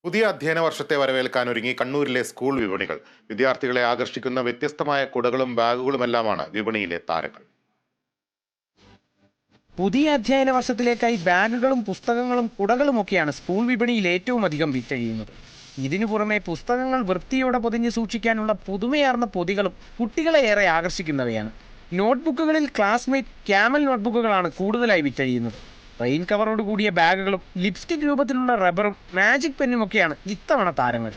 പുതിയ അധ്യയന വർഷത്തെ വരവേൽക്കാനൊരുങ്ങി കണ്ണൂരിലെ സ്കൂൾ വിപണികൾ. വിദ്യാർത്ഥികളെ ആകർഷിക്കുന്ന വ്യത്യസ്തമായ കുടകളും ബാഗുകളുമെല്ലാമാണ് വിപണിയിലെ താരങ്ങൾ. പുതിയ അധ്യയന വർഷത്തിലേക്കായി ബാഗുകളും പുസ്തകങ്ങളും കുടകളുമൊക്കെയാണ് സ്കൂൾ വിപണിയിൽ ഏറ്റവും അധികം വിറ്റഴിയുന്നത്. ഇതിനു പുറമെ പുസ്തകങ്ങൾ വൃത്തിയോടെ പൊതിഞ്ഞ് സൂക്ഷിക്കാനുള്ള പുതുമയാർന്ന പൊതികളും കുട്ടികളെ ഏറെ ആകർഷിക്കുന്നവയാണ്. നോട്ട്ബുക്കുകളിൽ ക്ലാസ്മേറ്റ് ക്യാമൽ നോട്ട്ബുക്കുകളാണ് കൂടുതലായി വിറ്റഴിയുന്നത്. റെയിൻ കവറോട് കൂടിയ ബാഗുകളും ലിപ്സ്റ്റിക് രൂപത്തിലുള്ള റബ്ബറും മാജിക് പെന്നുമൊക്കെയാണ് ഇത്തവണ താരങ്ങൾ.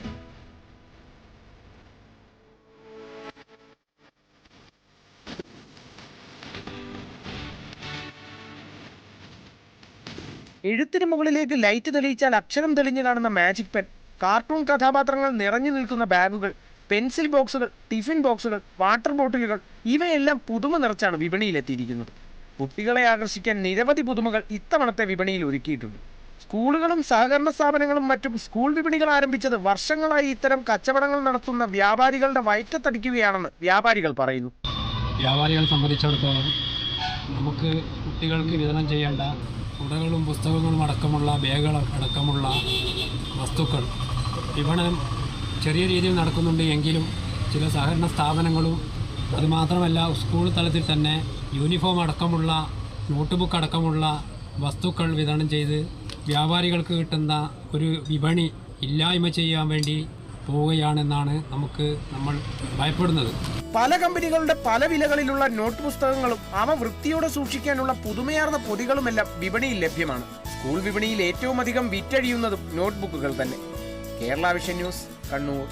എഴുത്തിന് മുകളിലേക്ക് ലൈറ്റ് തെളിയിച്ചാൽ അക്ഷരം തെളിഞ്ഞു കാണുന്ന മാജിക് പെൻ, കാർട്ടൂൺ കഥാപാത്രങ്ങൾ നിറഞ്ഞു നിൽക്കുന്ന ബാഗുകൾ, പെൻസിൽ ബോക്സുകൾ, ടിഫിൻ ബോക്സുകൾ, വാട്ടർ ബോട്ടിലുകൾ ഇവയെല്ലാം പുതുമ നിറച്ചാണ് വിപണിയിലെത്തിയിരിക്കുന്നത്. കുട്ടികളെ ആകർഷിക്കാൻ നിരവധി പുതുമകൾ ഇത്തവണത്തെ വിപണിയിൽ ഒരുക്കിയിട്ടുണ്ട്. സ്കൂളുകളും സഹകരണ സ്ഥാപനങ്ങളും മറ്റും സ്കൂൾ വിപണികൾ ആരംഭിച്ചത് വർഷങ്ങളായി ഇത്തരം കച്ചവടങ്ങൾ നടത്തുന്ന വ്യാപാരികളുടെ വയറ്റത്തടിക്കുകയാണെന്ന് വ്യാപാരികൾ പറയുന്നു. വ്യാപാരികളെ സംബന്ധിച്ചിടത്തോളം നമുക്ക് കുട്ടികൾക്ക് വിതരണം ചെയ്യേണ്ട കുടകളും പുസ്തകങ്ങളും അടക്കമുള്ള ബാഗുകൾ അടക്കമുള്ള വസ്തുക്കൾ വിപണനം ചെറിയ രീതിയിൽ നടക്കുന്നുണ്ട്. എങ്കിലും ചില സഹകരണ സ്ഥാപനങ്ങളും അതുമാത്രമല്ല സ്കൂൾ തലത്തിൽ തന്നെ യൂണിഫോം അടക്കമുള്ള നോട്ട്ബുക്ക് അടക്കമുള്ള വസ്തുക്കൾ വിതരണം ചെയ്ത് വ്യാപാരികൾക്ക് കിട്ടുന്ന ഒരു വിപണി ഇല്ലായ്മ ചെയ്യാൻ വേണ്ടി പോവുകയാണെന്നാണ് നമ്മൾ ഭയപ്പെടുന്നത്. പല കമ്പനികളുടെ പല വിലകളിലുള്ള നോട്ട് പുസ്തകങ്ങളും അവ വൃത്തിയോടെ സൂക്ഷിക്കാനുള്ള പുതുമയാർന്ന പൊതികളുമെല്ലാം വിപണിയിൽ ലഭ്യമാണ്. സ്കൂൾ വിപണിയിൽ ഏറ്റവും അധികം വിറ്റഴിയുന്നതും നോട്ട്ബുക്കുകൾ തന്നെ. Kerala vision news, Kannur.